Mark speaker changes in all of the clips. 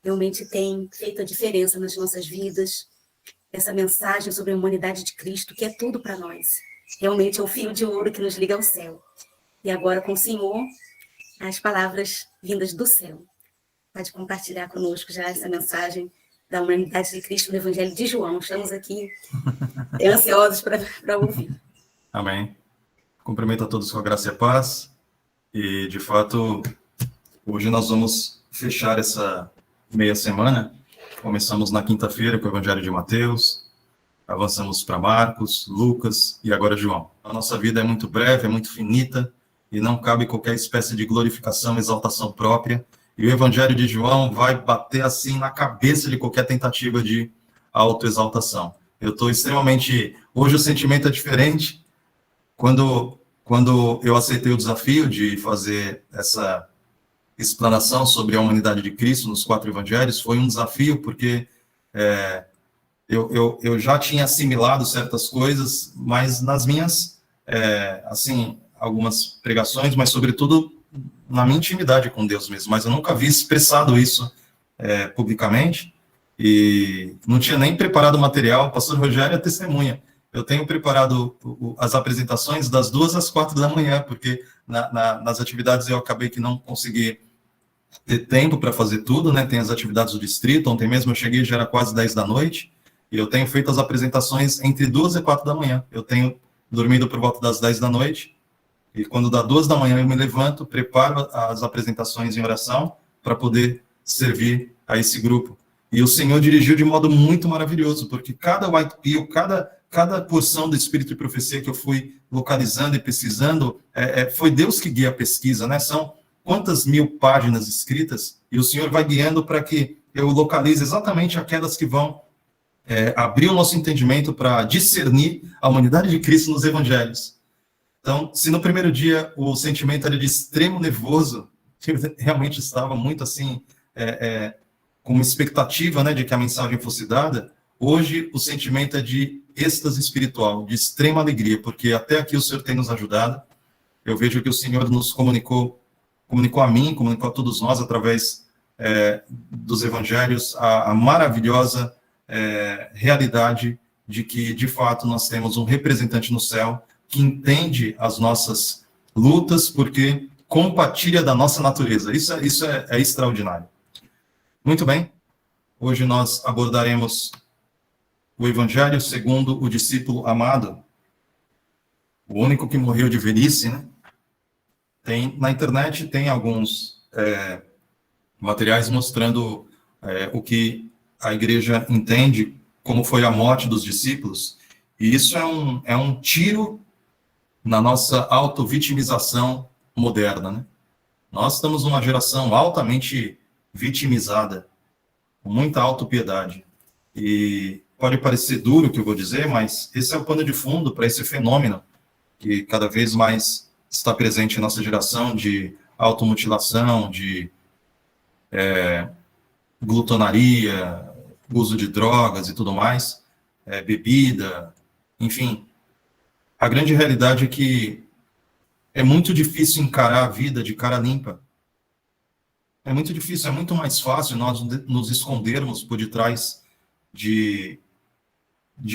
Speaker 1: realmente tem feito a diferença nas nossas vidas. Essa mensagem sobre a humanidade de Cristo, que é tudo para nós. Realmente é o fio de ouro que nos liga ao céu. E agora, com o Senhor, as palavras vindas do céu. Pode compartilhar conosco já essa mensagem da humanidade de Cristo no Evangelho de João. Estamos aqui ansiosos para ouvir.
Speaker 2: Amém. Cumprimento a todos com a graça e a paz. E, de fato, hoje nós vamos fechar essa meia semana. Começamos na quinta-feira com o Evangelho de Mateus, avançamos para Marcos, Lucas e agora João. A nossa vida é muito breve, é muito finita e não cabe qualquer espécie de glorificação, exaltação própria. E o Evangelho de João vai bater assim na cabeça de qualquer tentativa de autoexaltação. Eu estou extremamente... Hoje o sentimento é diferente. Quando eu aceitei o desafio de fazer essa explanação sobre a humanidade de Cristo nos 4 evangelhos, foi um desafio porque eu já tinha assimilado certas coisas, mas nas minhas, assim, algumas pregações, mas sobretudo na minha intimidade com Deus mesmo, mas eu nunca havia expressado isso publicamente e não tinha nem preparado o material. O pastor Rogério é testemunha. Eu tenho preparado as apresentações das 2 às 4 da manhã, porque nas atividades eu acabei que não consegui ter tempo para fazer tudo, né? Tem as atividades do distrito, ontem mesmo eu cheguei, já era quase 10 da noite, e eu tenho feito as apresentações entre 2 e 4 da manhã. Eu tenho dormido por volta das 10 da noite, e quando dá 2 da manhã eu me levanto, preparo as apresentações em oração para poder servir a esse grupo. E o Senhor dirigiu de modo muito maravilhoso, porque cada white pill, cada porção do Espírito de Profecia que eu fui localizando e pesquisando, foi Deus que guia a pesquisa, né? São quantas mil páginas escritas, e o Senhor vai guiando para que eu localize exatamente aquelas que vão abrir o nosso entendimento para discernir a humanidade de Cristo nos evangelhos. Então, se no primeiro dia o sentimento era de extremo nervoso, que eu realmente estava muito assim, com uma expectativa, né, de que a mensagem fosse dada, hoje o sentimento é de êxtase espiritual, de extrema alegria, porque até aqui o Senhor tem nos ajudado. Eu vejo que o Senhor nos comunicou a mim, comunicou a todos nós, através dos evangelhos, a maravilhosa realidade de que, de fato, nós temos um representante no céu que entende as nossas lutas, porque compartilha da nossa natureza. Isso é extraordinário. Muito bem. Hoje nós abordaremos o Evangelho segundo o discípulo amado, o único que morreu de velhice, né? Na internet tem alguns materiais mostrando o que a igreja entende como foi a morte dos discípulos, e isso é um tiro na nossa auto-vitimização moderna, né? Nós estamos numa geração altamente vitimizada, com muita autopiedade, e pode parecer duro o que eu vou dizer, mas esse é o pano de fundo para esse fenômeno que cada vez mais está presente em nossa geração de automutilação, de glutonaria, uso de drogas e tudo mais, bebida, enfim. A grande realidade é que é muito difícil encarar a vida de cara limpa. É muito difícil, é muito mais fácil nós nos escondermos por detrás de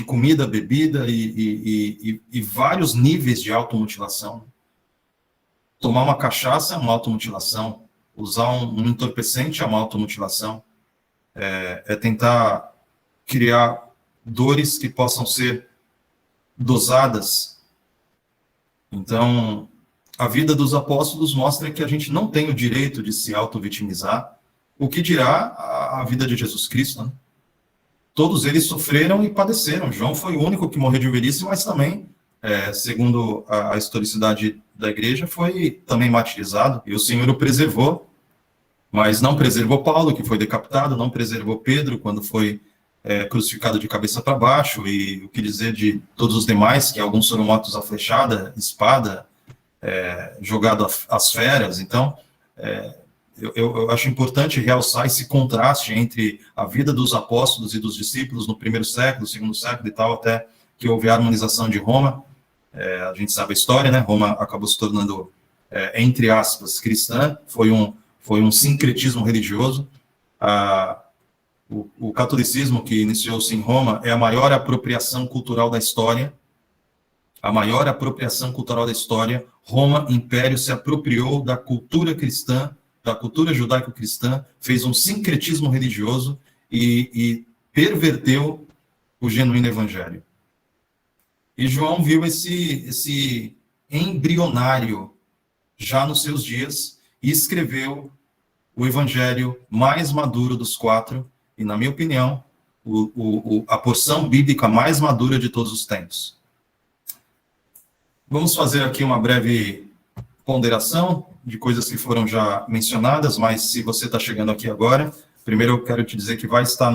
Speaker 2: comida, bebida e vários níveis de automutilação. Tomar uma cachaça é uma automutilação. Usar um entorpecente é uma automutilação. É tentar criar dores que possam ser dosadas. Então, a vida dos apóstolos mostra que a gente não tem o direito de se auto-vitimizar, o que dirá a vida de Jesus Cristo, né? Todos eles sofreram e padeceram. João foi o único que morreu de velhice, mas também, segundo a historicidade da igreja, foi também martirizado, e o Senhor o preservou, mas não preservou Paulo, que foi decapitado, não preservou Pedro, quando foi crucificado de cabeça para baixo, e o que dizer de todos os demais, que alguns foram mortos a flechada, espada, jogado às feras. Então, eu acho importante realçar esse contraste entre a vida dos apóstolos e dos discípulos no primeiro século, segundo século e tal, até que houve a harmonização de Roma. A gente sabe a história, né? Roma acabou se tornando, entre aspas, cristã, foi um sincretismo religioso. O catolicismo, que iniciou-se em Roma, é a maior apropriação cultural da história. A maior apropriação cultural da história. Roma, império, se apropriou da cultura cristã, da cultura judaico-cristã, fez um sincretismo religioso e perverteu o genuíno evangelho. E João viu esse embrionário já nos seus dias e escreveu o evangelho mais maduro dos quatro, e, na minha opinião, a porção bíblica mais madura de todos os tempos. Vamos fazer aqui uma breve ponderação de coisas que foram já mencionadas, mas se você está chegando aqui agora, primeiro eu quero te dizer que vai estar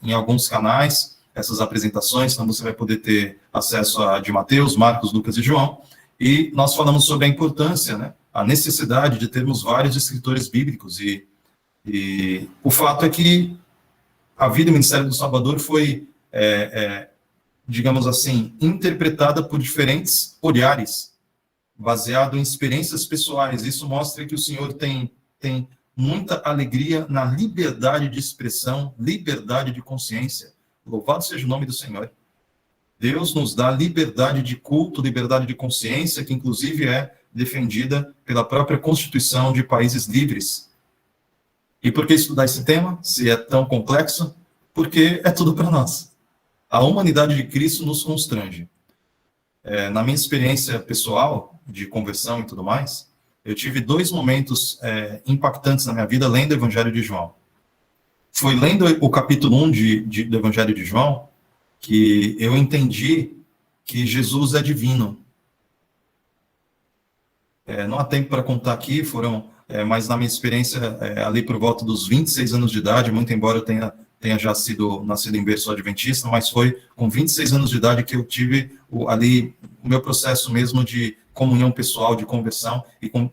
Speaker 2: em alguns canais essas apresentações, então você vai poder ter acesso a de Mateus, Marcos, Lucas e João, e nós falamos sobre a importância, né, a necessidade de termos vários escritores bíblicos, e o fato é que a vida e o ministério do Salvador foi, digamos assim, interpretada por diferentes olhares, baseado em experiências pessoais. Isso mostra que o Senhor tem muita alegria na liberdade de expressão, liberdade de consciência. Louvado seja o nome do Senhor. Deus nos dá liberdade de culto, liberdade de consciência, que inclusive é defendida pela própria Constituição de países livres. E por que estudar esse tema, se é tão complexo? Porque é tudo para nós. A humanidade de Cristo nos constrange. Na minha experiência pessoal, de conversão e tudo mais, eu tive 2 momentos impactantes na minha vida lendo o Evangelho de João. Foi lendo o capítulo 1 do Evangelho de João que eu entendi que Jesus é divino. Não há tempo para contar aqui, mas na minha experiência, ali por volta dos 26 anos de idade, muito embora eu tenha já nascido em berço adventista, mas foi com 26 anos de idade que eu tive ali o meu processo mesmo de comunhão pessoal, de conversão,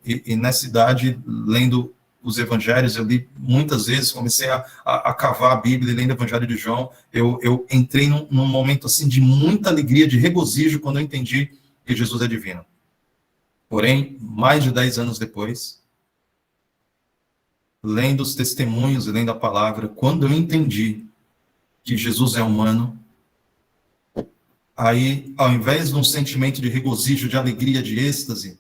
Speaker 2: e nessa idade, lendo os evangelhos, eu li muitas vezes, comecei a cavar a Bíblia, lendo o Evangelho de João, eu entrei num momento assim de muita alegria, de regozijo, quando eu entendi que Jesus é divino. Porém, mais de 10 anos depois, lendo os testemunhos e lendo a palavra, quando eu entendi que Jesus é humano, aí, ao invés de um sentimento de regozijo, de alegria, de êxtase,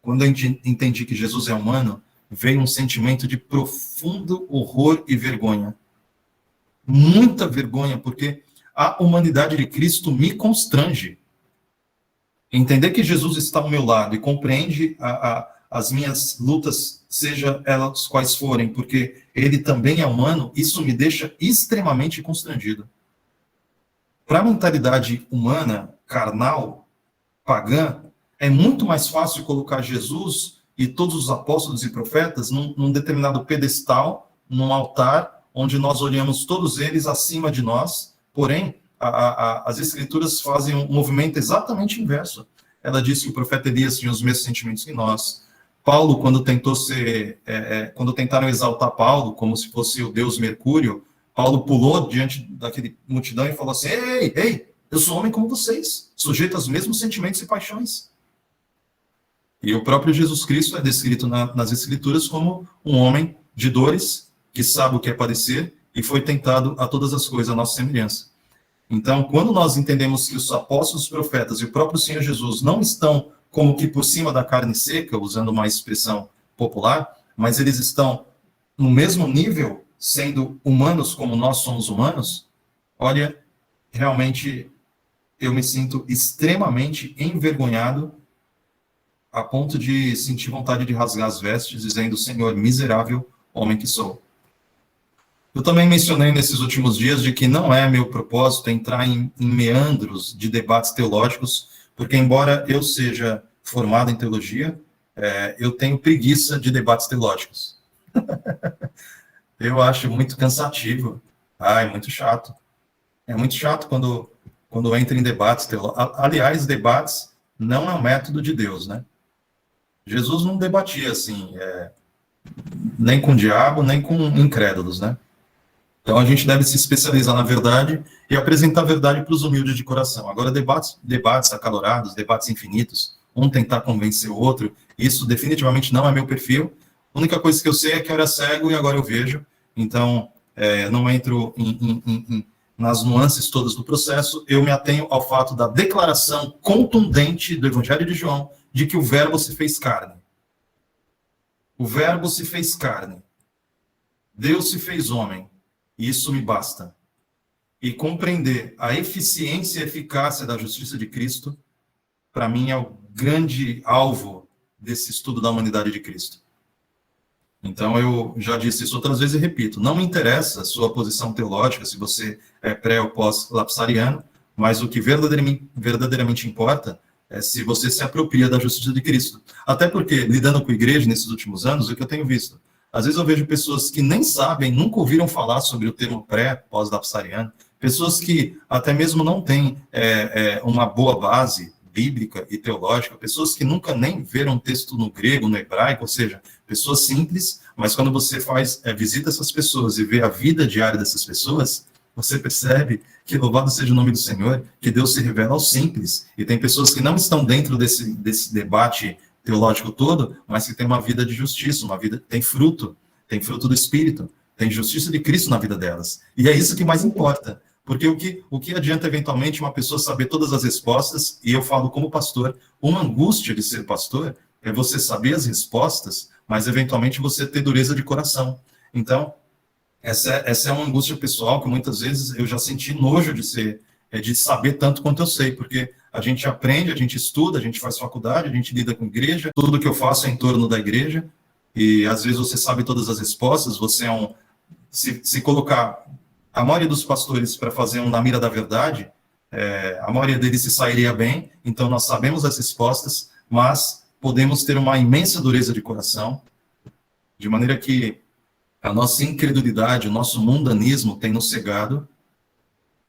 Speaker 2: quando eu entendi que Jesus é humano, veio um sentimento de profundo horror e vergonha. Muita vergonha, porque a humanidade de Cristo me constrange. Entender que Jesus está ao meu lado e compreende as minhas lutas, seja elas quais forem, porque ele também é humano, isso me deixa extremamente constrangido. Para a mentalidade humana, carnal, pagã, é muito mais fácil colocar Jesus e todos os apóstolos e profetas num determinado pedestal, num altar, onde nós olhamos todos eles acima de nós. Porém, as escrituras fazem um movimento exatamente inverso. Ela diz que o profeta Elias tinha os mesmos sentimentos que nós. Paulo, quando tentaram exaltar Paulo como se fosse o deus Mercúrio, Paulo pulou diante daquele multidão e falou assim: ei, eu sou homem como vocês, sujeito aos mesmos sentimentos e paixões. E o próprio Jesus Cristo é descrito nas Escrituras como um homem de dores, que sabe o que é padecer, e foi tentado a todas as coisas à nossa semelhança. Então, quando nós entendemos que os apóstolos, os profetas e o próprio Senhor Jesus não estão como que por cima da carne seca, usando uma expressão popular, mas eles estão no mesmo nível, sendo humanos como nós somos humanos, olha, realmente eu me sinto extremamente envergonhado, a ponto de sentir vontade de rasgar as vestes, dizendo: Senhor, miserável homem que sou. Eu também mencionei nesses últimos dias de que não é meu propósito entrar em meandros de debates teológicos, porque embora eu seja formado em teologia, eu tenho preguiça de debates teológicos. Eu acho muito cansativo. É muito chato. É muito chato quando entra em debates teológicos. Aliás, debates não é um método de Deus, né? Jesus não debatia assim, nem com o diabo, nem com incrédulos, né? Então a gente deve se especializar na verdade e apresentar a verdade para os humildes de coração. Agora, debates acalorados, debates infinitos, um tentar convencer o outro, isso definitivamente não é meu perfil. A única coisa que eu sei é que eu era cego e agora eu vejo, então não entro nas nuances todas do processo, eu me atenho ao fato da declaração contundente do Evangelho de João de que o Verbo se fez carne. O Verbo se fez carne. Deus se fez homem. E isso me basta. E compreender a eficiência e eficácia da justiça de Cristo, para mim, é o grande alvo desse estudo da humanidade de Cristo. Então, eu já disse isso outras vezes e repito, não me interessa a sua posição teológica, se você é pré ou pós-lapsariano, mas o que verdadeiramente importa é se você se apropria da justiça de Cristo. Até porque, lidando com a igreja nesses últimos anos, o que eu tenho visto? Às vezes eu vejo pessoas que nem sabem, nunca ouviram falar sobre o termo pré, pós-lapsariano, pessoas que até mesmo não têm uma boa base bíblica e teológica, pessoas que nunca nem viram texto no grego, no hebraico, ou seja, pessoas simples, mas quando você visita essas pessoas e vê a vida diária dessas pessoas, você percebe que, louvado seja o nome do Senhor, que Deus se revela aos simples. E tem pessoas que não estão dentro desse debate teológico todo, mas que tem uma vida de justiça, uma vida tem fruto do Espírito, tem justiça de Cristo na vida delas. E é isso que mais importa. Porque o que adianta, eventualmente, uma pessoa saber todas as respostas, e eu falo como pastor, uma angústia de ser pastor é você saber as respostas, mas, eventualmente, você ter dureza de coração. Então, essa é uma angústia pessoal que, muitas vezes, eu já senti nojo de saber tanto quanto eu sei, porque a gente aprende, a gente estuda, a gente faz faculdade, a gente lida com igreja, tudo que eu faço é em torno da igreja, e, às vezes, você sabe todas as respostas, você é se colocar a maioria dos pastores para fazer na mira da verdade, a maioria deles se sairia bem, então nós sabemos as respostas, mas podemos ter uma imensa dureza de coração, de maneira que a nossa incredulidade, o nosso mundanismo tem nos cegado,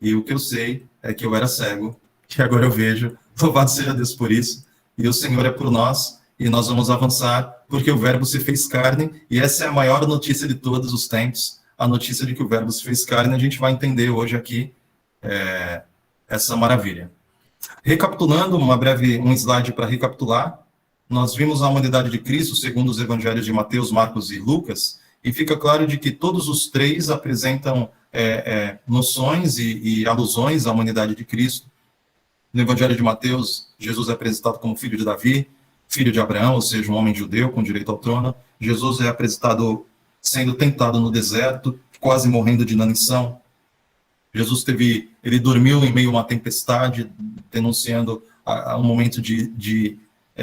Speaker 2: e o que eu sei é que eu era cego, que agora eu vejo, louvado seja Deus por isso, e o Senhor é por nós, e nós vamos avançar, porque o Verbo se fez carne, e essa é a maior notícia de todos os tempos, a notícia de que o Verbo se fez carne, a gente vai entender hoje aqui essa maravilha. Recapitulando, um slide para recapitular, nós vimos a humanidade de Cristo segundo os evangelhos de Mateus, Marcos e Lucas, e fica claro de que todos os três apresentam noções e alusões à humanidade de Cristo. No evangelho de Mateus, Jesus é apresentado como filho de Davi, filho de Abraão, ou seja, um homem judeu com direito ao trono. Jesus é apresentado sendo tentado no deserto, quase morrendo de inanição. Jesus ele dormiu em meio a uma tempestade, denunciando um momento de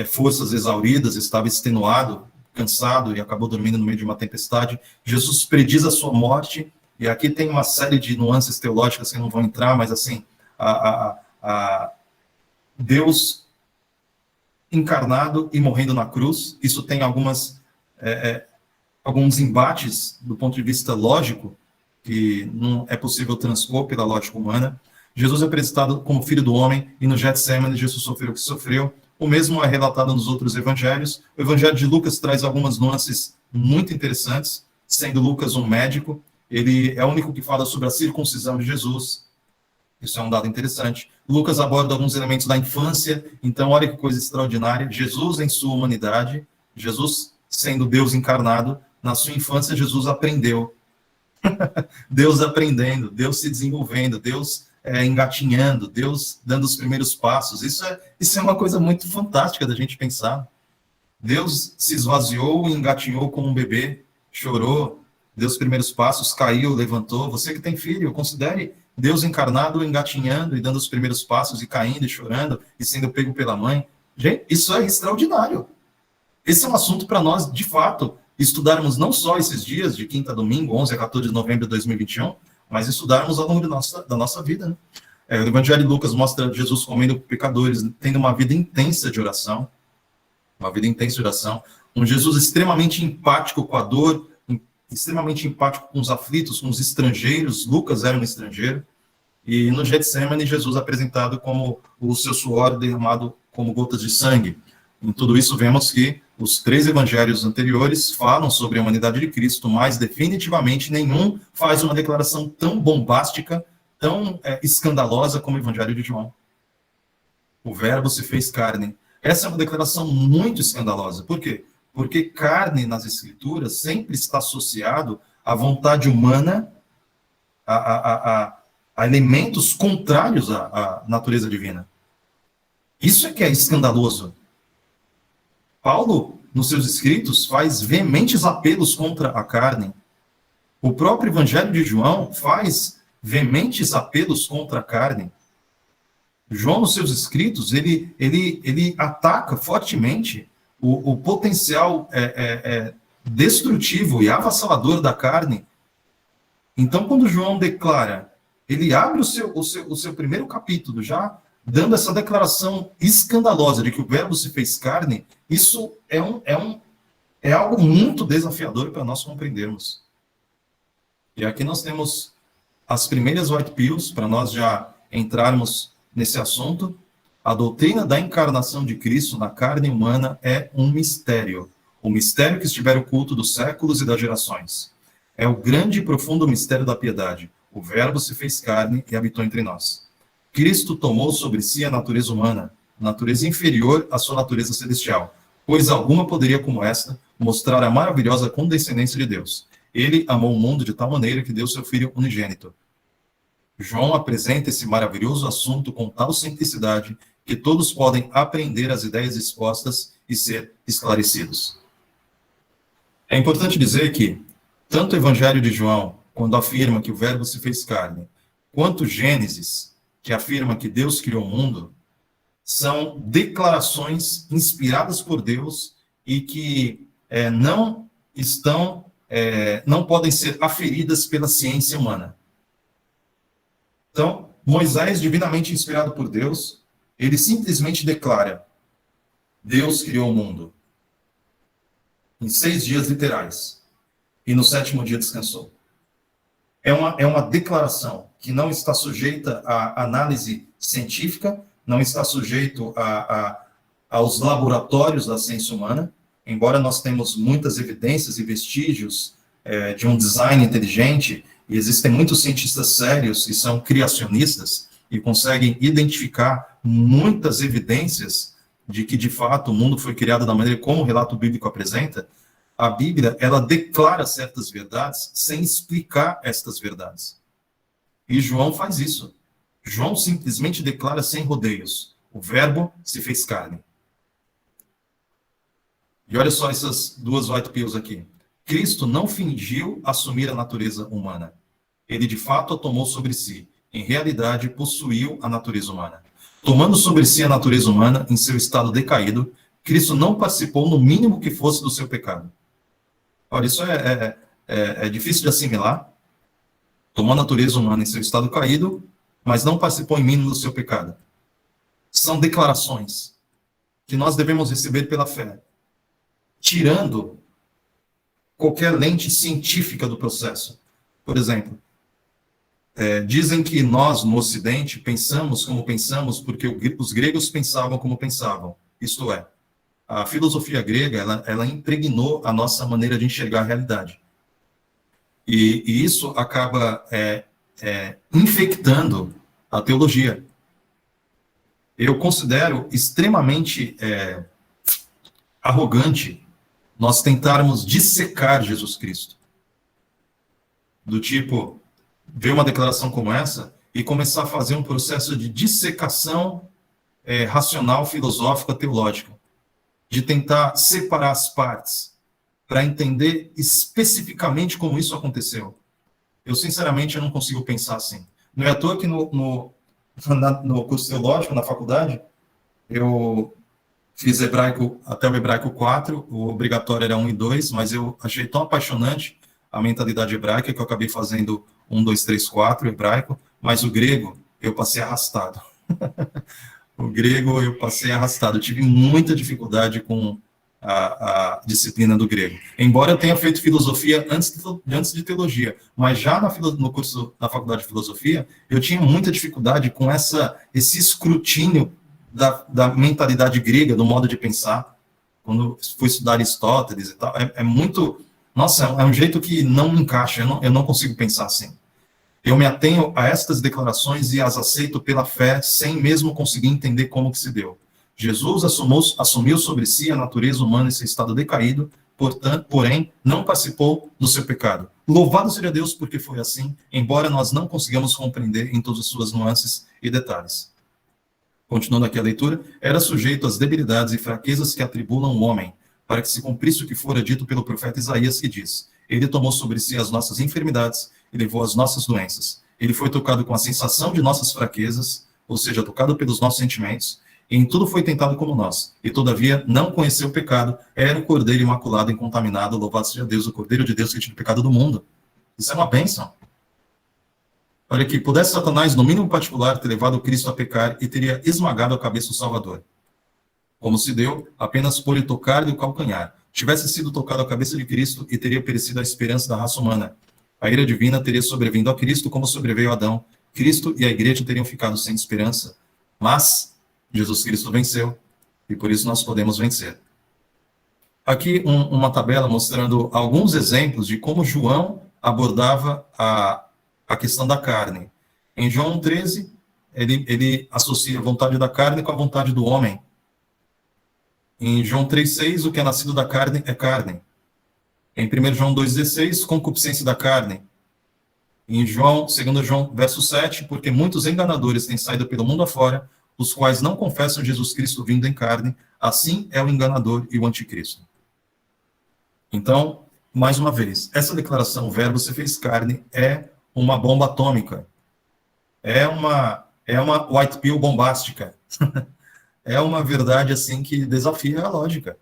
Speaker 2: forças exauridas, estava extenuado, cansado e acabou dormindo no meio de uma tempestade. Jesus prediz a sua morte, e aqui tem uma série de nuances teológicas que não vão entrar, mas assim, Deus encarnado e morrendo na cruz, isso tem alguns embates do ponto de vista lógico, que não é possível transpor pela lógica humana. Jesus é apresentado como filho do homem, e no Getsêmani Jesus sofreu o que sofreu. O mesmo é relatado nos outros evangelhos. O evangelho de Lucas traz algumas nuances muito interessantes, sendo Lucas um médico, ele é o único que fala sobre a circuncisão de Jesus. Isso é um dado interessante. Lucas aborda alguns elementos da infância, então olha que coisa extraordinária. Jesus em sua humanidade, Jesus sendo Deus encarnado, na sua infância Jesus aprendeu. Deus aprendendo, Deus se desenvolvendo, Deus engatinhando, Deus dando os primeiros passos. Isso é uma coisa muito fantástica da gente pensar. Deus se esvaziou e engatinhou como um bebê, chorou, deu os primeiros passos, caiu, levantou. Você que tem filho, considere Deus encarnado, engatinhando e dando os primeiros passos, e caindo e chorando, e sendo pego pela mãe. Gente, isso é extraordinário. Esse é um assunto para nós, de fato, estudarmos não só esses dias, de quinta a domingo, 11 a 14 de novembro de 2021, mas estudarmos ao longo da nossa vida. Né? O Evangelho de Lucas mostra Jesus comendo com pecadores, tendo uma vida intensa de oração, um Jesus extremamente empático com a dor, extremamente empático com os aflitos, com os estrangeiros. Lucas era um estrangeiro, e no Getsêmani Jesus é apresentado como o seu suor derramado como gotas de sangue. Em tudo isso vemos que os três evangelhos anteriores falam sobre a humanidade de Cristo, mas definitivamente nenhum faz uma declaração tão bombástica, tão escandalosa como o evangelho de João. O Verbo se fez carne. Essa é uma declaração muito escandalosa. Por quê? Porque carne nas Escrituras sempre está associado a vontade humana a elementos contrários à natureza divina. Isso é que é escandaloso. Paulo, nos seus escritos, faz veementes apelos contra a carne. O próprio Evangelho de João faz veementes apelos contra a carne. João, nos seus escritos, ele ataca fortemente o potencial destrutivo e avassalador da carne. Então, quando João declara, ele abre o seu primeiro capítulo já dando essa declaração escandalosa de que o Verbo se fez carne, isso é algo muito desafiador para nós compreendermos. E aqui nós temos as primeiras white pills, para nós já entrarmos nesse assunto. A doutrina da encarnação de Cristo na carne humana é um mistério. O mistério que estiver oculto dos séculos e das gerações. É o grande e profundo mistério da piedade. O Verbo se fez carne e habitou entre nós. Cristo tomou sobre si a natureza humana, natureza inferior à sua natureza celestial, pois alguma poderia, como esta, mostrar a maravilhosa condescendência de Deus. Ele amou o mundo de tal maneira que deu seu Filho unigênito. João apresenta esse maravilhoso assunto com tal simplicidade que todos podem aprender as ideias expostas e ser esclarecidos. É importante dizer que, tanto o Evangelho de João, quando afirma que o Verbo se fez carne, quanto Gênesis, que afirma que Deus criou o mundo, são declarações inspiradas por Deus e que não podem ser aferidas pela ciência humana. Então, Moisés, divinamente inspirado por Deus, ele simplesmente declara: Deus criou o mundo em 6 dias literais e no 7º dia descansou. É uma declaração que não está sujeita à análise científica, não está sujeito aos laboratórios da ciência humana, embora nós temos muitas evidências e vestígios de um design inteligente, e existem muitos cientistas sérios e são criacionistas, e conseguem identificar muitas evidências de que, de fato, o mundo foi criado da maneira como o relato bíblico apresenta. A Bíblia, ela declara certas verdades sem explicar estas verdades. E João faz isso. João simplesmente declara sem rodeios: o Verbo se fez carne. E olha só essas duas white pills aqui. Cristo não fingiu assumir a natureza humana. Ele, de fato, a tomou sobre si. Em realidade, possuiu a natureza humana. Tomando sobre si a natureza humana, em seu estado decaído, Cristo não participou no mínimo que fosse do seu pecado. Olha, isso é difícil de assimilar. Tomou a natureza humana em seu estado caído, mas não participou em mínimo do seu pecado. São declarações que nós devemos receber pela fé, tirando qualquer lente científica do processo. Por exemplo, dizem que nós, no Ocidente, pensamos como pensamos porque os gregos pensavam como pensavam. Isto é, a filosofia grega, ela impregnou a nossa maneira de enxergar a realidade. E isso acaba infectando a teologia. Eu considero extremamente arrogante nós tentarmos dissecar Jesus Cristo. Do tipo, ver uma declaração como essa e começar a fazer um processo de dissecação racional, filosófica, teológica. De tentar separar as partes para entender especificamente como isso aconteceu. Eu, sinceramente, eu não consigo pensar assim. Não é à toa que no curso teológico, na faculdade, eu fiz hebraico até o hebraico 4, o obrigatório era 1 e 2, mas eu achei tão apaixonante a mentalidade hebraica que eu acabei fazendo 1, 2, 3, 4 hebraico, mas o grego eu passei arrastado. O grego eu passei arrastado. Eu tive muita dificuldade com a disciplina do grego. Embora eu tenha feito filosofia antes de teologia, mas já no curso da faculdade de filosofia, eu tinha muita dificuldade com esse escrutínio da mentalidade grega, do modo de pensar. Quando fui estudar Aristóteles e tal, muito... Nossa, é um jeito que não me encaixa, eu não consigo pensar assim. Eu me atenho a estas declarações e as aceito pela fé, sem mesmo conseguir entender como que se deu. Jesus assumiu sobre si a natureza humana em seu estado decaído, porém, não participou do seu pecado. Louvado seja Deus porque foi assim, embora nós não consigamos compreender em todas as suas nuances e detalhes. Continuando aqui a leitura, era sujeito às debilidades e fraquezas que atribulam o homem, para que se cumprisse o que fora dito pelo profeta Isaías, que diz: ele tomou sobre si as nossas enfermidades e levou as nossas doenças. Ele foi tocado com a sensação de nossas fraquezas, ou seja, tocado pelos nossos sentimentos, e em tudo foi tentado como nós, e todavia não conheceu o pecado, era o Cordeiro imaculado e incontaminado, louvado seja Deus, o Cordeiro de Deus que tira o pecado do mundo. Isso é uma bênção. Olha aqui, pudesse Satanás, no mínimo particular, ter levado o Cristo a pecar e teria esmagado a cabeça do Salvador. Como se deu, apenas por lhe tocar-lhe o calcanhar. Tivesse sido tocado a cabeça de Cristo e teria perecido a esperança da raça humana. A ira divina teria sobrevindo a Cristo como sobreveio a Adão. Cristo e a igreja teriam ficado sem esperança. Mas Jesus Cristo venceu e por isso nós podemos vencer. Aqui uma tabela mostrando alguns exemplos de como João abordava a questão da carne. Em João 13, ele associa a vontade da carne com a vontade do homem. Em João 3,6, o que é nascido da carne é carne. Em 1 João 2,16, concupiscência da carne. Em 2 João, verso 7, porque muitos enganadores têm saído pelo mundo afora, os quais não confessam Jesus Cristo vindo em carne, assim é o enganador e o anticristo. Então, mais uma vez, essa declaração, o verbo se fez carne, é uma bomba atômica. É uma white pill bombástica. É uma verdade assim que desafia a lógica.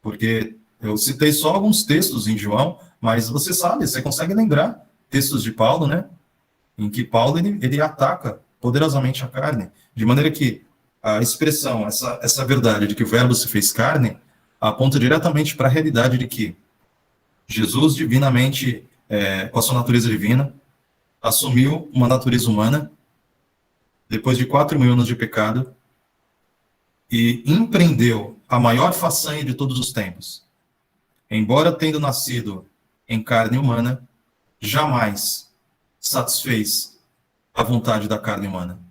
Speaker 2: Porque eu citei só alguns textos em João, mas você sabe, você consegue lembrar textos de Paulo, né? Em que Paulo ele ataca poderosamente a carne, de maneira que a expressão, essa verdade de que o verbo se fez carne, aponta diretamente para a realidade de que Jesus divinamente, com a sua natureza divina, assumiu uma natureza humana, depois de 4.000 anos de pecado, e empreendeu a maior façanha de todos os tempos. Embora tendo nascido em carne humana, jamais satisfez a vontade da carne humana.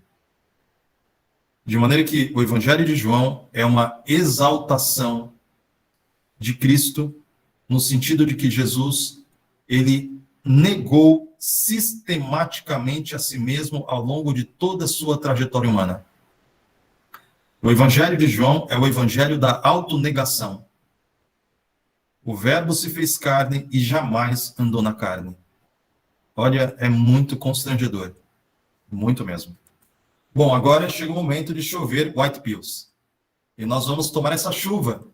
Speaker 2: De maneira que o Evangelho de João é uma exaltação de Cristo, no sentido de que Jesus, ele negou sistematicamente a si mesmo ao longo de toda a sua trajetória humana. O Evangelho de João é o Evangelho da autonegação. O verbo se fez carne e jamais andou na carne. Olha, é muito constrangedor. Muito mesmo. Bom, agora chega o momento de chover white pills. E nós vamos tomar essa chuva.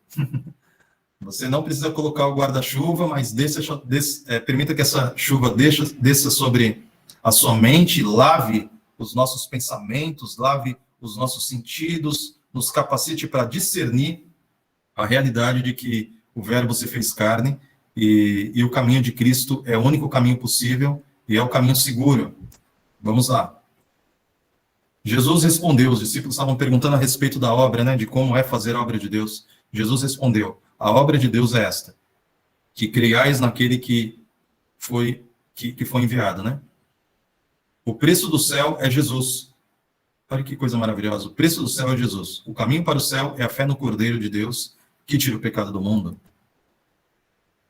Speaker 2: Você não precisa colocar o guarda-chuva, mas permita que essa chuva desça sobre a sua mente, lave os nossos pensamentos, lave os nossos sentidos, nos capacite para discernir a realidade de que o verbo se fez carne e o caminho de Cristo é o único caminho possível e é o caminho seguro. Vamos lá. Jesus respondeu, os discípulos estavam perguntando a respeito da obra, né, de como é fazer a obra de Deus. Jesus respondeu: a obra de Deus é esta, que creiais naquele que foi enviado, né? O preço do céu é Jesus. Olha que coisa maravilhosa. O preço do céu é Jesus. O caminho para o céu é a fé no Cordeiro de Deus, que tira o pecado do mundo.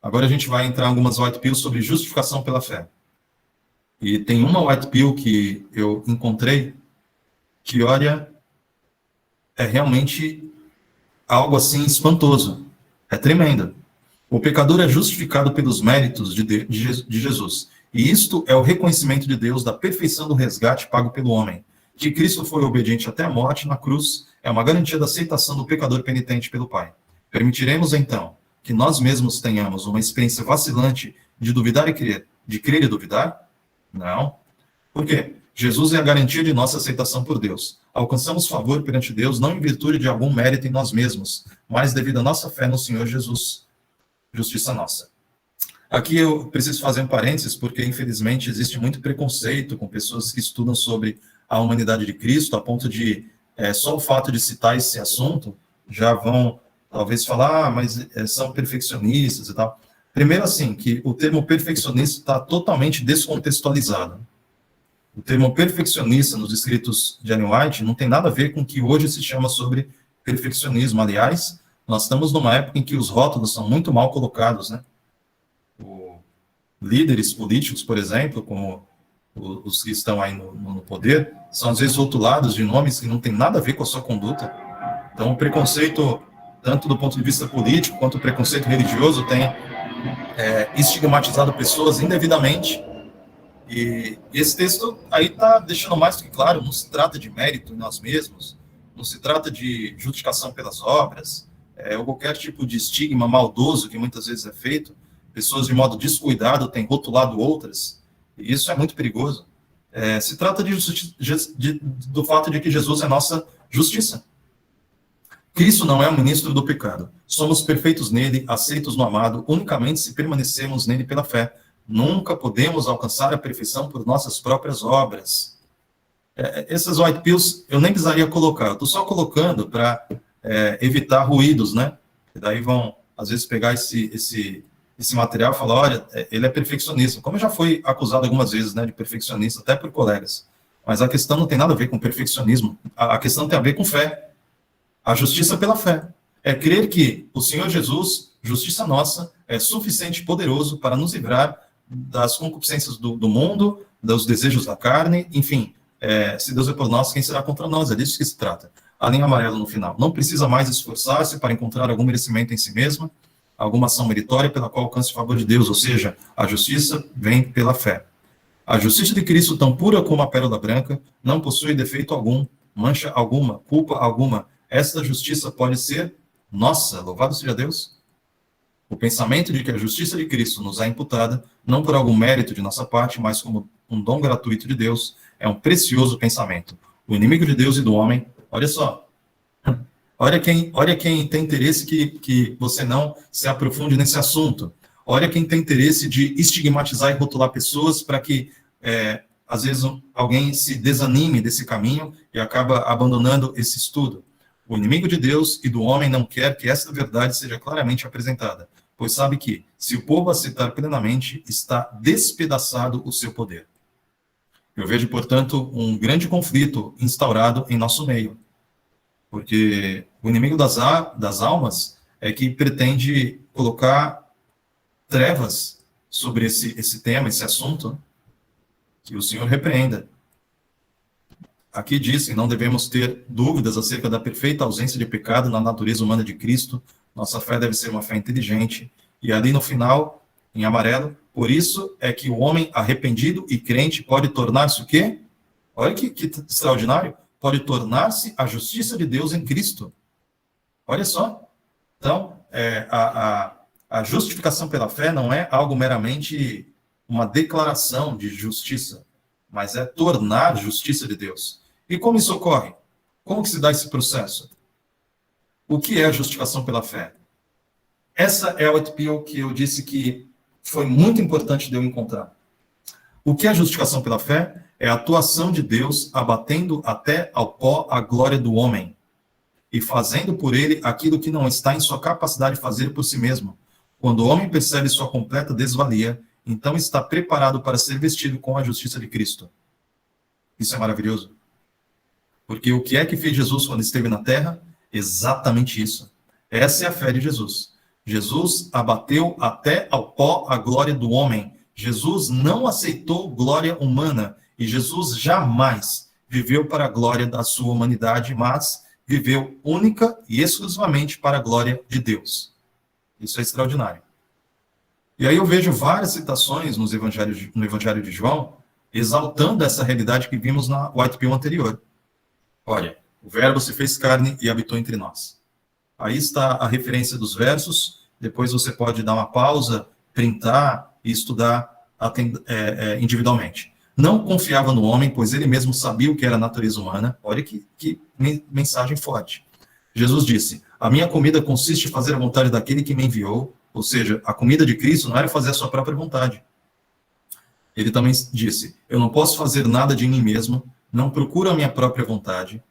Speaker 2: Agora a gente vai entrar em algumas white pills sobre justificação pela fé. E tem uma white pill que eu encontrei que, olha, é realmente algo assim espantoso. É tremendo. O pecador é justificado pelos méritos de Jesus. E isto é o reconhecimento de Deus da perfeição do resgate pago pelo homem. Que Cristo foi obediente até a morte na cruz é uma garantia da aceitação do pecador penitente pelo Pai. Permitiremos, então, que nós mesmos tenhamos uma experiência vacilante de duvidar e crer, de crer e duvidar? Não. Por quê? Jesus é a garantia de nossa aceitação por Deus. Alcançamos favor perante Deus não em virtude de algum mérito em nós mesmos, mas devido à nossa fé no Senhor Jesus. Justiça nossa. Aqui eu preciso fazer um parênteses, porque infelizmente existe muito preconceito com pessoas que estudam sobre a humanidade de Cristo, a ponto de só o fato de citar esse assunto já vão talvez falar, mas são perfeccionistas e tal. Primeiro assim, que o termo perfeccionista está totalmente descontextualizado. O termo perfeccionista nos escritos de Ellen White não tem nada a ver com o que hoje se chama sobre perfeccionismo. Aliás, Nós estamos numa época em que os rótulos são muito mal colocados, né? Líderes políticos, por exemplo, como os que estão aí no poder, são às vezes rotulados de nomes que não tem nada a ver com a sua conduta. Então, o preconceito, tanto do ponto de vista político, quanto o preconceito religioso, tem estigmatizado pessoas indevidamente. E esse texto aí está deixando mais do que claro, não se trata de mérito em nós mesmos, não se trata de justificação pelas obras, ou qualquer tipo de estigma maldoso que muitas vezes é feito. Pessoas de modo descuidado têm rotulado outras, e isso é muito perigoso. Se trata do fato de que Jesus é nossa justiça. Cristo não é o ministro do pecado. Somos perfeitos nele, aceitos no amado, unicamente se permanecemos nele pela fé. Nunca podemos alcançar a perfeição por nossas próprias obras. Essas white pills eu nem precisaria colocar, eu estou só colocando para evitar ruídos, né? E daí vão, às vezes, pegar esse material e falar, olha, ele é perfeccionista. Como eu já fui acusado algumas vezes, né, de perfeccionista, até por colegas. Mas a questão não tem nada a ver com perfeccionismo. A questão tem a ver com fé. A justiça pela fé. É crer que o Senhor Jesus, justiça nossa, é suficiente e poderoso para nos livrar das concupiscências do mundo, dos desejos da carne, enfim. Se Deus é por nós, quem será contra nós? É disso que se trata. A linha amarela no final. Não precisa mais esforçar-se para encontrar algum merecimento em si mesma, alguma ação meritória pela qual alcance o favor de Deus, ou seja, a justiça vem pela fé. A justiça de Cristo, tão pura como a pérola branca, não possui defeito algum, mancha alguma, culpa alguma. Esta justiça pode ser nossa, louvado seja Deus. O pensamento de que a justiça de Cristo nos é imputada, não por algum mérito de nossa parte, mas como um dom gratuito de Deus, é um precioso pensamento. O inimigo de Deus e do homem, olha só, olha quem tem interesse que você não se aprofunde nesse assunto. Olha quem tem interesse de estigmatizar e rotular pessoas para que, às vezes, alguém se desanime desse caminho e acaba abandonando esse estudo. O inimigo de Deus e do homem não quer que essa verdade seja claramente apresentada, pois sabe que, se o povo aceitar plenamente, está despedaçado o seu poder. Eu vejo, portanto, um grande conflito instaurado em nosso meio, porque o inimigo das almas é que pretende colocar trevas sobre esse tema, esse assunto, que o Senhor repreenda. Aqui diz que não devemos ter dúvidas acerca da perfeita ausência de pecado na natureza humana de Cristo. Nossa fé deve ser uma fé inteligente. E ali no final, em amarelo, por isso é que o homem arrependido e crente pode tornar-se o quê? Olha que extraordinário. Pode tornar-se a justiça de Deus em Cristo. Olha só. Então, a justificação pela fé não é algo meramente uma declaração de justiça, mas é tornar justiça de Deus. E como isso ocorre? Como que se dá esse processo? O que é a justificação pela fé? Essa é a white pill que eu disse que foi muito importante de eu encontrar. O que é a justificação pela fé? É a atuação de Deus abatendo até ao pó a glória do homem e fazendo por ele aquilo que não está em sua capacidade de fazer por si mesmo. Quando o homem percebe sua completa desvalia, então está preparado para ser vestido com a justiça de Cristo. Isso é maravilhoso. Porque o que é que fez Jesus quando esteve na terra? Exatamente isso. Essa é a fé de Jesus. Jesus abateu até ao pó a glória do homem. Jesus não aceitou glória humana. E Jesus jamais viveu para a glória da sua humanidade, mas viveu única e exclusivamente para a glória de Deus. Isso é extraordinário. E aí eu vejo várias citações no Evangelho de João, exaltando essa realidade que vimos na white pill anterior. Olha, o verbo se fez carne e habitou entre nós. Aí está a referência dos versos, depois você pode dar uma pausa, printar e estudar individualmente. Não confiava no homem, pois ele mesmo sabia o que era a natureza humana. Olha que mensagem forte. Jesus disse, a minha comida consiste em fazer a vontade daquele que me enviou, ou seja, a comida de Cristo não era fazer a sua própria vontade. Ele também disse, eu não posso fazer nada de mim mesmo, não procuro a minha própria vontade,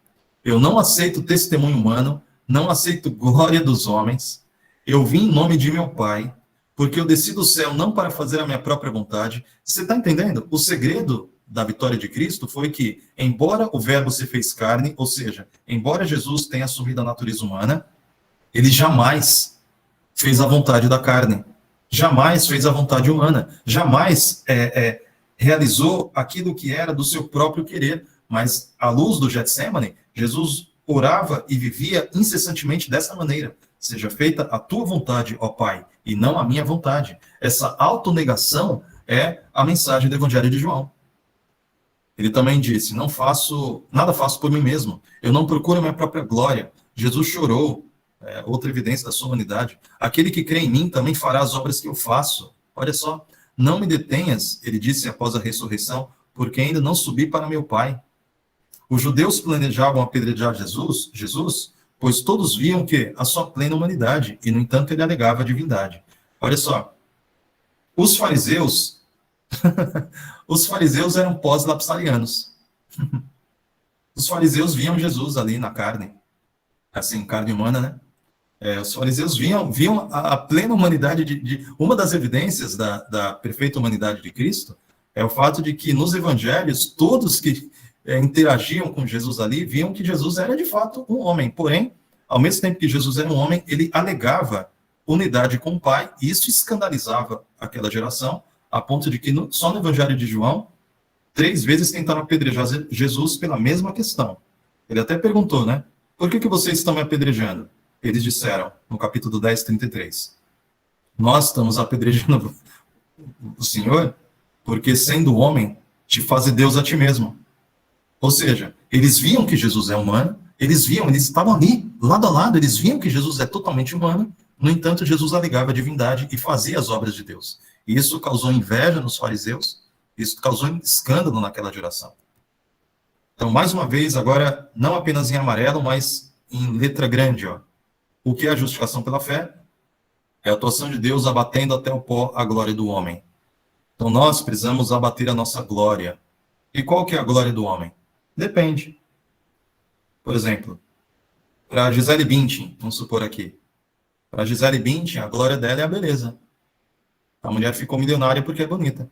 Speaker 2: eu não aceito testemunho humano, não aceito glória dos homens, eu vim em nome de meu Pai, porque eu desci do céu não para fazer a minha própria vontade. Você está entendendo? O segredo da vitória de Cristo foi que, embora o verbo se fez carne, ou seja, embora Jesus tenha assumido a natureza humana, Ele jamais fez a vontade da carne, jamais fez a vontade humana, jamais realizou aquilo que era do seu próprio querer, mas à luz do Getsêmani, Jesus orava e vivia incessantemente dessa maneira: seja feita a tua vontade, ó Pai, e não a minha vontade. Essa autonegação é a mensagem do Evangelho de João. Ele também disse: nada faço por mim mesmo, eu não procuro a minha própria glória. Jesus chorou, outra evidência da sua humanidade. Aquele que crê em mim também fará as obras que eu faço. Olha só, não me detenhas, ele disse após a ressurreição, porque ainda não subi para meu Pai. Os judeus planejavam apedrejar Jesus, pois todos viam que a sua plena humanidade, e no entanto ele alegava a divindade. Olha só, os fariseus eram pós-lapsarianos. Os fariseus viam Jesus ali na carne, assim, carne humana, né? Os fariseus viam a plena humanidade uma das evidências da perfeita humanidade de Cristo é o fato de que nos evangelhos, todos que interagiam com Jesus ali, viam que Jesus era de fato um homem. Porém, ao mesmo tempo que Jesus era um homem, ele alegava unidade com o Pai, e isso escandalizava aquela geração, a ponto de que só no Evangelho de João, 3 vezes tentaram apedrejar Jesus pela mesma questão. Ele até perguntou, né? Por que vocês estão me apedrejando? Eles disseram, no capítulo 10, 33, nós estamos apedrejando o Senhor porque, sendo homem, te faz Deus a ti mesmo. Ou seja, eles viam que Jesus é humano, eles estavam ali, lado a lado, eles viam que Jesus é totalmente humano, no entanto, Jesus alegava a divindade e fazia as obras de Deus. E isso causou inveja nos fariseus, isso causou escândalo naquela geração. Então, mais uma vez, agora, não apenas em amarelo, mas em letra grande, ó. O que é a justificação pela fé? É a atuação de Deus abatendo até o pó a glória do homem. Então, nós precisamos abater a nossa glória. E qual que é a glória do homem? Depende. Por exemplo, para Gisele Bündchen, vamos supor aqui. Para Gisele Bündchen, a glória dela é a beleza. A mulher ficou milionária porque é bonita.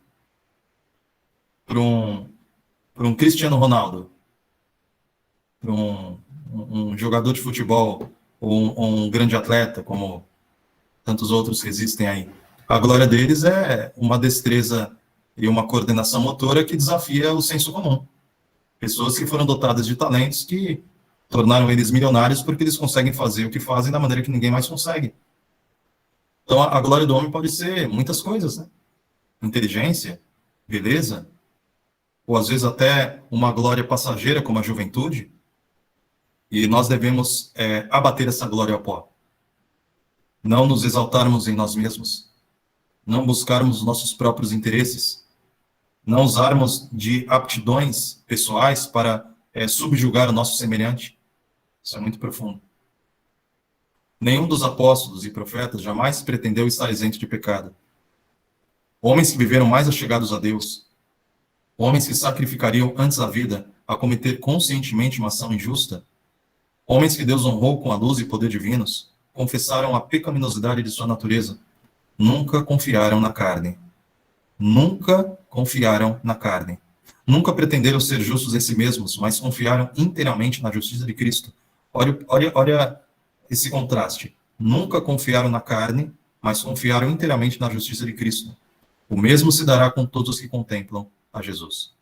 Speaker 2: Para um Cristiano Ronaldo, para um jogador de futebol, ou um grande atleta, como tantos outros que existem aí, a glória deles é uma destreza e uma coordenação motora que desafia o senso comum. Pessoas que foram dotadas de talentos que tornaram eles milionários porque eles conseguem fazer o que fazem da maneira que ninguém mais consegue. Então, a glória do homem pode ser muitas coisas, né? Inteligência, beleza, ou às vezes até uma glória passageira, como a juventude, e nós devemos abater essa glória ao pó. Não nos exaltarmos em nós mesmos, não buscarmos nossos próprios interesses, não usarmos de aptidões pessoais para subjugar o nosso semelhante. Isso é muito profundo. Nenhum dos apóstolos e profetas jamais pretendeu estar isento de pecado. Homens que viveram mais achegados a Deus, homens que sacrificariam antes a vida a cometer conscientemente uma ação injusta, homens que Deus honrou com a luz e poder divinos, confessaram a pecaminosidade de sua natureza, nunca confiaram na carne. Nunca confiaram na carne. Nunca pretenderam ser justos em si mesmos, mas confiaram inteiramente na justiça de Cristo. Olha esse contraste. Nunca confiaram na carne, mas confiaram inteiramente na justiça de Cristo. O mesmo se dará com todos os que contemplam a Jesus.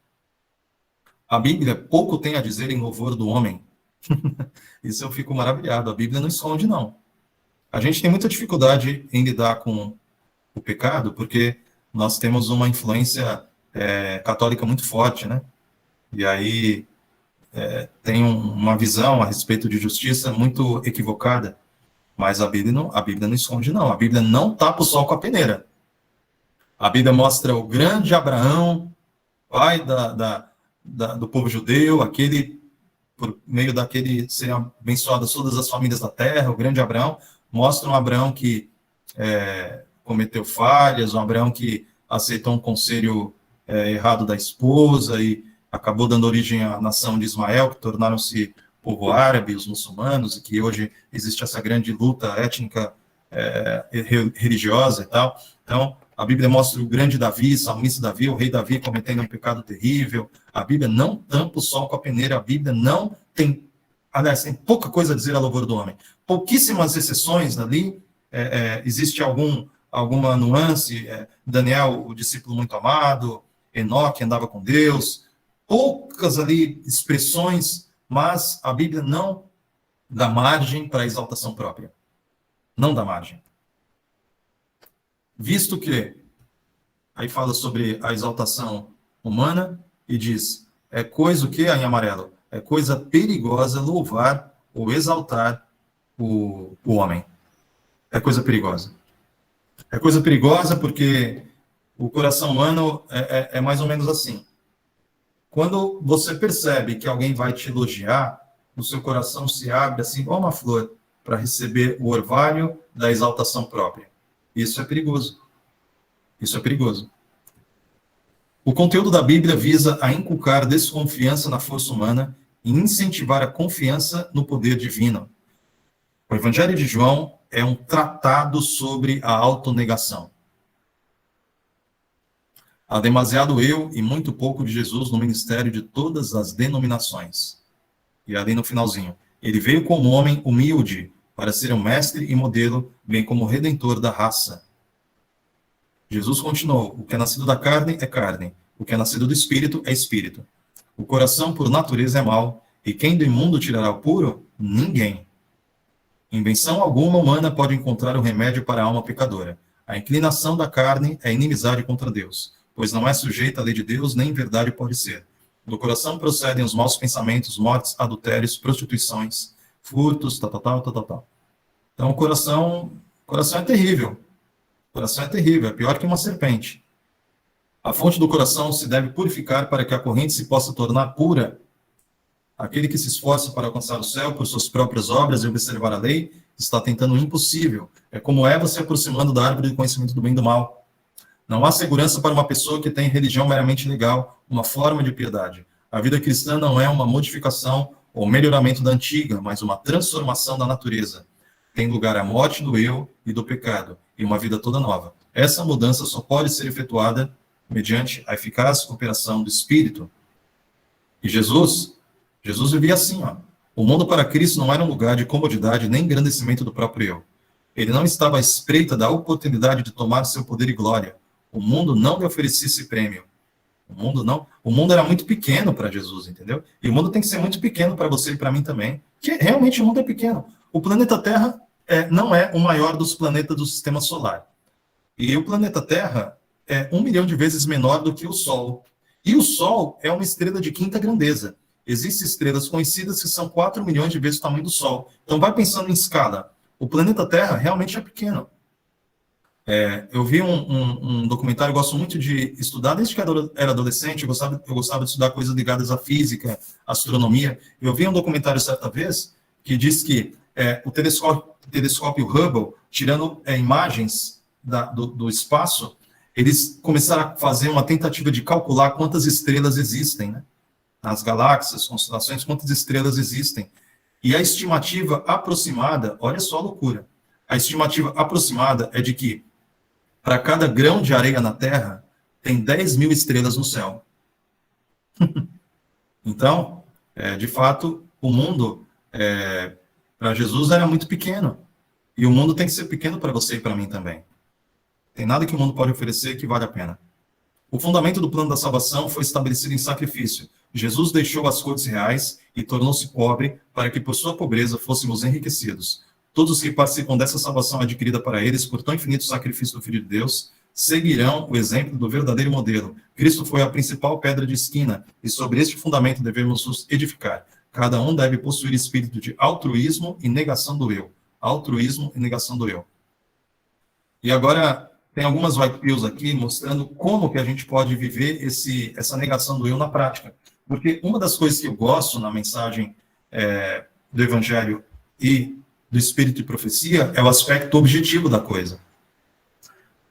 Speaker 2: A Bíblia pouco tem a dizer em louvor do homem. Isso eu fico maravilhado. A Bíblia não esconde, não. A gente tem muita dificuldade em lidar com o pecado, porque nós temos uma influência católica muito forte, né? E aí tem uma visão a respeito de justiça muito equivocada. Mas a Bíblia não esconde, não. A Bíblia não tapa o sol com a peneira. A Bíblia mostra o grande Abraão, pai do povo judeu, aquele, por meio daquele seriam abençoadas todas as famílias da terra, o grande Abraão. Mostra um Abraão que cometeu falhas, um Abraão que aceitou um conselho errado da esposa e acabou dando origem à nação de Ismael, que tornaram-se povo árabe, os muçulmanos, e que hoje existe essa grande luta étnica, religiosa e tal. Então, a Bíblia mostra o grande Davi, salmista Davi, o rei Davi cometendo um pecado terrível. A Bíblia não tampa o sol com a peneira, a Bíblia não tem, aliás, tem pouca coisa a dizer a louvor do homem. pouquíssimas exceções ali, existe alguma nuance, Daniel, o discípulo muito amado, Enoque andava com Deus, poucas ali expressões, mas a Bíblia não dá margem para a exaltação própria. Não dá margem. Visto que, aí fala sobre a exaltação humana e diz, é coisa o que, em amarelo? É coisa perigosa louvar ou exaltar o homem. É coisa perigosa. É coisa perigosa porque o coração humano é mais ou menos assim. Quando você percebe que alguém vai te elogiar, o seu coração se abre assim, igual uma flor, para receber o orvalho da exaltação própria. Isso é perigoso. Isso é perigoso. O conteúdo da Bíblia visa a inculcar desconfiança na força humana e incentivar a confiança no poder divino. O Evangelho de João é um tratado sobre a autonegação. Há demasiado eu e muito pouco de Jesus no ministério de todas as denominações. E ali no finalzinho, ele veio como homem humilde para ser um mestre e modelo, bem como redentor da raça. Jesus continuou, o que é nascido da carne é carne, o que é nascido do espírito é espírito. O coração por natureza é mau, e quem do imundo tirará o puro? Ninguém. Invenção alguma humana pode encontrar o remédio para a alma pecadora. A inclinação da carne é inimizade contra Deus, pois não é sujeita à lei de Deus, nem em verdade pode ser. Do coração procedem os maus pensamentos, mortes, adultérios, prostituições, furtos, tal. Então o coração é terrível. O coração é terrível, é pior que uma serpente. A fonte do coração se deve purificar para que a corrente se possa tornar pura. Aquele que se esforça para alcançar o céu por suas próprias obras e observar a lei, está tentando o impossível. É como Eva se aproximando da árvore do conhecimento do bem e do mal. Não há segurança para uma pessoa que tem religião meramente legal, uma forma de piedade. A vida cristã não é uma modificação ou melhoramento da antiga, mas uma transformação da natureza. Tem lugar a morte do eu e do pecado, e uma vida toda nova. Essa mudança só pode ser efetuada mediante a eficaz operação do Espírito. E Jesus vivia assim, ó. O mundo para Cristo não era um lugar de comodidade nem engrandecimento do próprio eu. Ele não estava à espreita da oportunidade de tomar seu poder e glória. O mundo não lhe oferecia esse prêmio. O mundo era muito pequeno para Jesus, entendeu? E o mundo tem que ser muito pequeno para você e para mim também. Que realmente o mundo é pequeno. O planeta Terra não é o maior dos planetas do sistema solar. E o planeta Terra é 1 milhão de vezes menor do que o Sol. E o Sol é uma estrela de quinta grandeza. Existem estrelas conhecidas que são 4 milhões de vezes o tamanho do Sol. Então vai pensando em escala. O planeta Terra realmente é pequeno. Eu vi um documentário, eu gosto muito de estudar, desde que eu era adolescente, eu gostava de estudar coisas ligadas à física, astronomia. Eu vi um documentário certa vez que diz que o telescópio Hubble, tirando imagens do espaço, eles começaram a fazer uma tentativa de calcular quantas estrelas existem, né? Nas galáxias, constelações, quantas estrelas existem. E a estimativa aproximada, olha só a loucura, a estimativa aproximada é de que para cada grão de areia na Terra, tem 10 mil estrelas no céu. Então, de fato, o mundo, para Jesus, era muito pequeno. E o mundo tem que ser pequeno para você e para mim também. Tem nada que o mundo pode oferecer que vale a pena. O fundamento do plano da salvação foi estabelecido em sacrifício. Jesus deixou as cortes reais e tornou-se pobre para que por sua pobreza fôssemos enriquecidos. Todos os que participam dessa salvação adquirida para eles por tão infinito sacrifício do Filho de Deus seguirão o exemplo do verdadeiro modelo. Cristo foi a principal pedra de esquina e sobre este fundamento devemos nos edificar. Cada um deve possuir espírito de altruísmo e negação do eu. Altruísmo e negação do eu. E agora tem algumas white pills aqui mostrando como que a gente pode viver essa negação do eu na prática. Porque uma das coisas que eu gosto na mensagem do Evangelho e do Espírito de Profecia é o aspecto objetivo da coisa.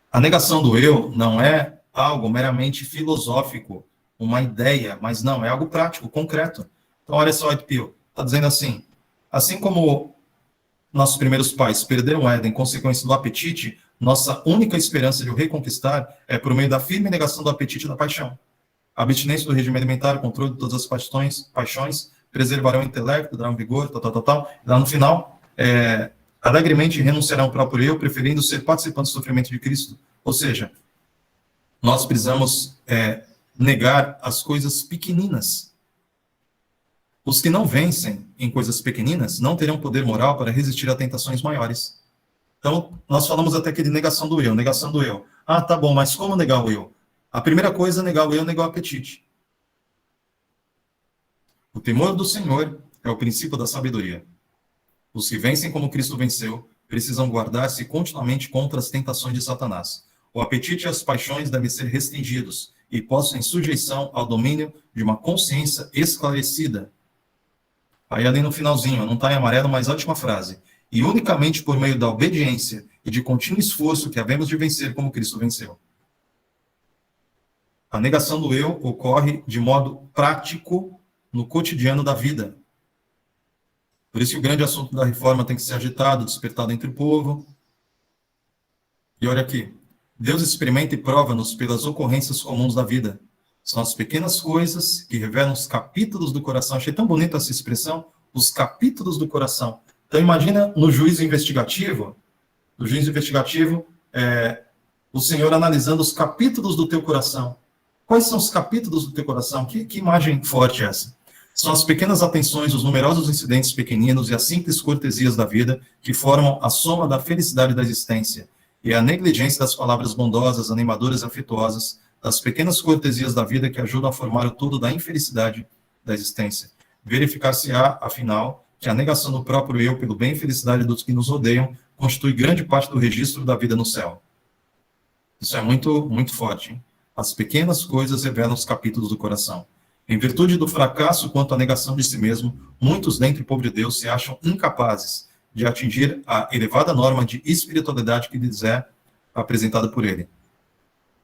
Speaker 2: A negação do eu não é algo meramente filosófico, uma ideia, mas não, é algo prático, concreto. Então, olha só, White Pill, está dizendo assim como nossos primeiros pais perderam o Éden em consequência do apetite, nossa única esperança de o reconquistar é por meio da firme negação do apetite e da paixão. A abstinência do regime alimentar, o controle de todas as paixões preservarão o intelecto, darão vigor, tal. Lá no final, alegremente renunciarão ao próprio eu, preferindo ser participantes do sofrimento de Cristo. Ou seja, nós precisamos negar as coisas pequeninas. Os que não vencem em coisas pequeninas não terão poder moral para resistir a tentações maiores. Então, nós falamos até aqui de negação do eu, negação do eu. Ah, tá bom, mas como negar o eu? A primeira coisa é negar o eu, negar o apetite. O temor do Senhor é o princípio da sabedoria. Os que vencem como Cristo venceu precisam guardar-se continuamente contra as tentações de Satanás. O apetite e as paixões devem ser restringidos e postos em sujeição ao domínio de uma consciência esclarecida. Aí ali no finalzinho, não está em amarelo, mas a última frase. E unicamente por meio da obediência e de contínuo esforço que havemos de vencer como Cristo venceu. A negação do eu ocorre de modo prático no cotidiano da vida. Por isso que o grande assunto da reforma tem que ser agitado, despertado entre o povo. E olha aqui, Deus experimenta e prova-nos pelas ocorrências comuns da vida. São as pequenas coisas que revelam os capítulos do coração. Achei tão bonita essa expressão, os capítulos do coração. Então imagina no juízo investigativo, o Senhor analisando os capítulos do teu coração. Quais são os capítulos do teu coração? Que imagem forte é essa? São as pequenas atenções, os numerosos incidentes pequeninos e as simples cortesias da vida que formam a soma da felicidade da existência. E a negligência das palavras bondosas, animadoras e afetuosas, das pequenas cortesias da vida que ajudam a formar o todo da infelicidade da existência. Verificar-se-á, afinal, que a negação do próprio eu pelo bem e felicidade dos que nos rodeiam constitui grande parte do registro da vida no céu. Isso é muito, muito forte, hein? As pequenas coisas revelam os capítulos do coração. Em virtude do fracasso quanto à negação de si mesmo, muitos dentre o povo de Deus se acham incapazes de atingir a elevada norma de espiritualidade que lhes é apresentada por ele.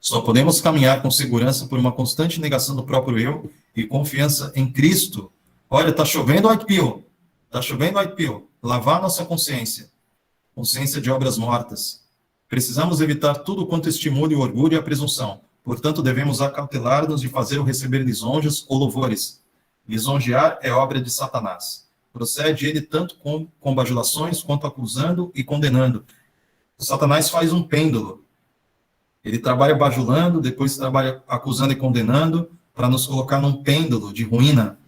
Speaker 2: Só podemos caminhar com segurança por uma constante negação do próprio eu e confiança em Cristo. Olha, está chovendo white pill. Está chovendo white pill. Lavar nossa consciência. Consciência de obras mortas. Precisamos evitar tudo quanto estimule o orgulho e a presunção. Portanto, devemos acautelar-nos de fazer ou receber lisonjas ou louvores. Lisonjear é obra de Satanás. Procede ele tanto com bajulações, quanto acusando e condenando. O Satanás faz um pêndulo. Ele trabalha bajulando, depois trabalha acusando e condenando, para nos colocar num pêndulo de ruína.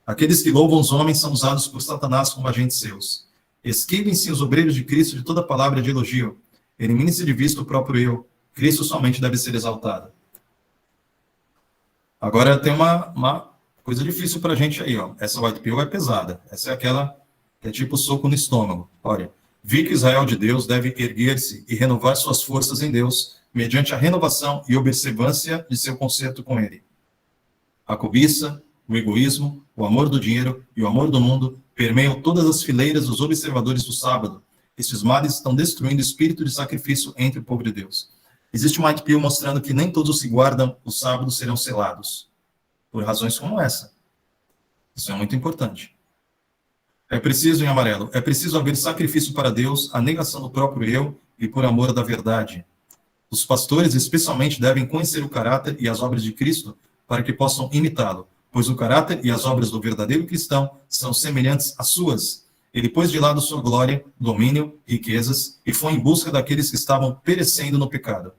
Speaker 2: Aqueles que louvam os homens são usados por Satanás como agentes seus. Esquivem-se os obreiros de Cristo de toda palavra de elogio. Elimine-se de vista o próprio eu. Cristo somente deve ser exaltado. Agora tem uma coisa difícil para a gente aí, ó. Essa white pill é pesada. Essa é aquela que é tipo soco no estômago. Olha, vi que Israel de Deus deve erguer-se e renovar suas forças em Deus, mediante a renovação e observância de seu concerto com ele. A cobiça, o egoísmo, o amor do dinheiro e o amor do mundo permeiam todas as fileiras dos observadores do sábado. Esses males estão destruindo o espírito de sacrifício entre o povo de Deus. Existe um white pill mostrando que nem todos os que guardam o sábado serão selados. Por razões como essa. Isso é muito importante. É preciso, em amarelo, é preciso haver sacrifício para Deus, a negação do próprio eu e por amor da verdade. Os pastores, especialmente, devem conhecer o caráter e as obras de Cristo para que possam imitá-lo, pois o caráter e as obras do verdadeiro cristão são semelhantes às suas. Ele pôs de lado sua glória, domínio, riquezas, e foi em busca daqueles que estavam perecendo no pecado.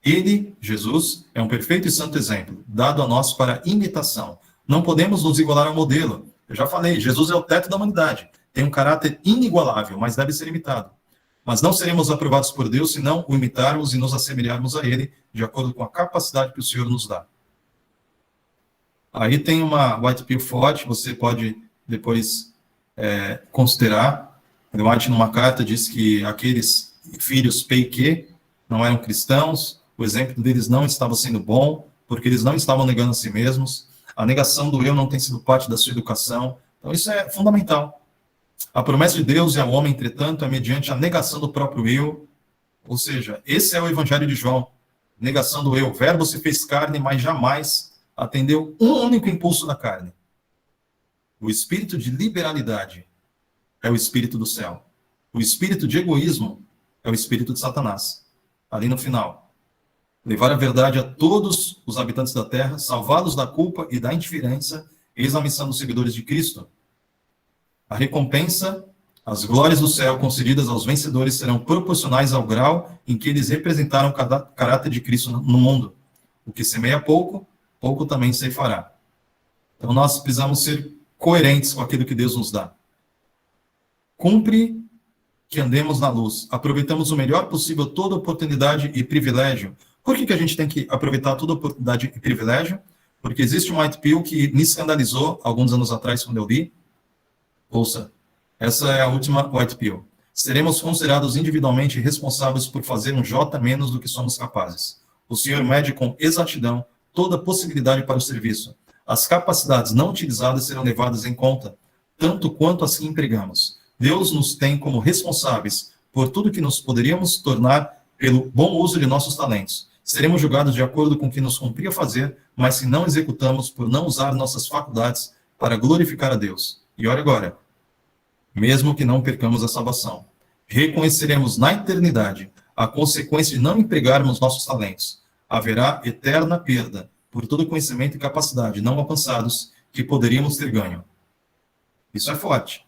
Speaker 2: Ele, Jesus, é um perfeito e santo exemplo, dado a nós para imitação. Não podemos nos igualar ao modelo. Eu já falei, Jesus é o teto da humanidade. Tem um caráter inigualável, mas deve ser imitado. Mas não seremos aprovados por Deus se não o imitarmos e nos assemelharmos a Ele, de acordo com a capacidade que o Senhor nos dá. Aí tem uma white pill forte, você pode depois considerar. White, numa carta, diz que aqueles filhos P&Q não eram cristãos, o exemplo deles não estava sendo bom, porque eles não estavam negando a si mesmos, a negação do eu não tem sido parte da sua educação, então isso é fundamental. A promessa de Deus e ao homem, entretanto, é mediante a negação do próprio eu, ou seja, esse é o evangelho de João, negação do eu, o verbo se fez carne, mas jamais atendeu um único impulso da carne. O espírito de liberalidade é o espírito do céu, o espírito de egoísmo é o espírito de Satanás. Ali no final, levar a verdade a todos os habitantes da terra, salvá-los da culpa e da indiferença, eis a missão dos seguidores de Cristo. A recompensa, as glórias do céu concedidas aos vencedores serão proporcionais ao grau em que eles representaram o caráter de Cristo no mundo. O que semeia pouco, pouco também ceifará. Então nós precisamos ser coerentes com aquilo que Deus nos dá. Cumpre que andemos na luz, aproveitamos o melhor possível toda oportunidade e privilégio. Por que a gente tem que aproveitar toda oportunidade e privilégio? Porque existe um white pill que me escandalizou alguns anos atrás quando eu li. Ouça, essa é a última white pill. Seremos considerados individualmente responsáveis por fazer um J menos do que somos capazes. O Senhor mede com exatidão toda possibilidade para o serviço. As capacidades não utilizadas serão levadas em conta, tanto quanto as que empregamos. Deus nos tem como responsáveis por tudo que nos poderíamos tornar pelo bom uso de nossos talentos. Seremos julgados de acordo com o que nos cumpria fazer, mas se não executamos por não usar nossas faculdades para glorificar a Deus. E olha agora, mesmo que não percamos a salvação, reconheceremos na eternidade a consequência de não empregarmos nossos talentos. Haverá eterna perda por todo conhecimento e capacidade não alcançados que poderíamos ter ganho. Isso é forte.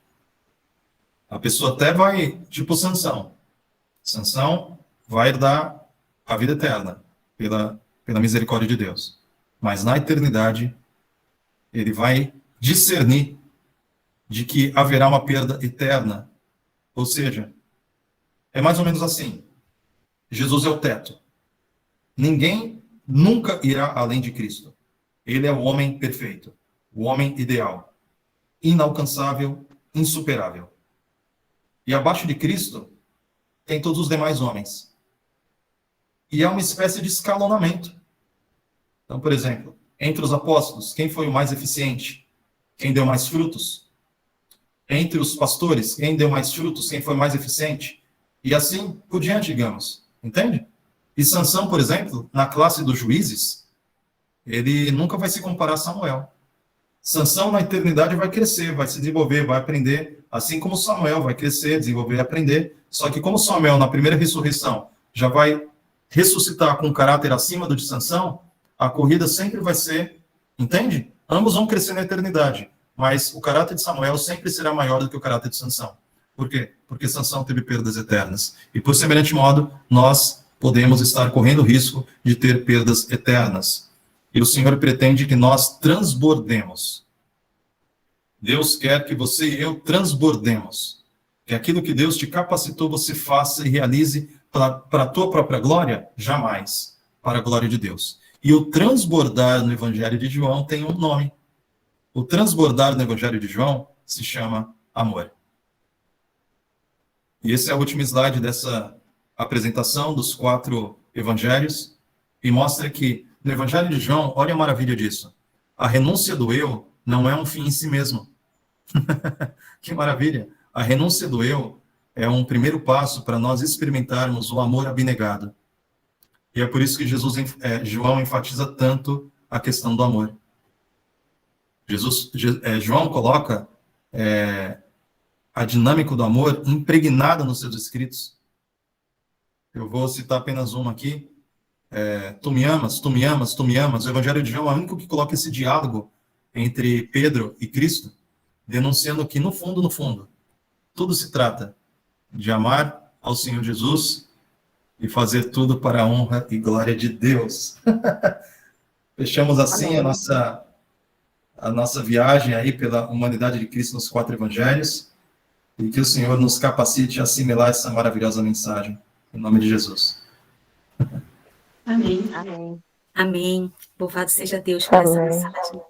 Speaker 2: A pessoa até vai, tipo Sansão. Sansão vai herdar a vida eterna pela misericórdia de Deus. Mas na eternidade, ele vai discernir de que haverá uma perda eterna. Ou seja, é mais ou menos assim. Jesus é o teto. Ninguém nunca irá além de Cristo. Ele é o homem perfeito, o homem ideal, inalcançável, insuperável. E abaixo de Cristo tem todos os demais homens. E é uma espécie de escalonamento. Então, por exemplo, entre os apóstolos, quem foi o mais eficiente? Quem deu mais frutos? Entre os pastores, quem deu mais frutos? Quem foi mais eficiente? E assim por diante, digamos. Entende? E Sansão, por exemplo, na classe dos juízes, ele nunca vai se comparar a Samuel. Sansão na eternidade vai crescer, vai se desenvolver, vai aprender, assim como Samuel vai crescer, desenvolver e aprender. Só que como Samuel, na primeira ressurreição, já vai ressuscitar com um caráter acima do de Sansão, a corrida sempre vai ser, entende? Ambos vão crescer na eternidade, mas o caráter de Samuel sempre será maior do que o caráter de Sansão. Por quê? Porque Sansão teve perdas eternas. E por semelhante modo, nós podemos estar correndo o risco de ter perdas eternas. E o Senhor pretende que nós transbordemos. Deus quer que você e eu transbordemos. Que aquilo que Deus te capacitou, você faça e realize para a tua própria glória? Jamais. Para a glória de Deus. E o transbordar no Evangelho de João tem um nome. O transbordar no Evangelho de João se chama amor. E esse é o último slide dessa apresentação dos 4 evangelhos. E mostra que no Evangelho de João, olha a maravilha disso. A renúncia do eu não é um fim em si mesmo. Que maravilha. A renúncia do eu é um primeiro passo para nós experimentarmos o amor abnegado. E é por isso que João enfatiza tanto a questão do amor. João coloca a dinâmica do amor impregnada nos seus escritos. Eu vou citar apenas uma aqui. Tu me amas, tu me amas, tu me amas. O Evangelho de João é o único que coloca esse diálogo entre Pedro e Cristo, denunciando que, no fundo, tudo se trata de amar ao Senhor Jesus e fazer tudo para a honra e glória de Deus. Fechamos assim a nossa viagem aí pela humanidade de Cristo nos 4 evangelhos, e que o Senhor nos capacite a assimilar essa maravilhosa mensagem. Em nome de Jesus.
Speaker 1: Amém. Amém. Louvado seja Deus por essa mensagem.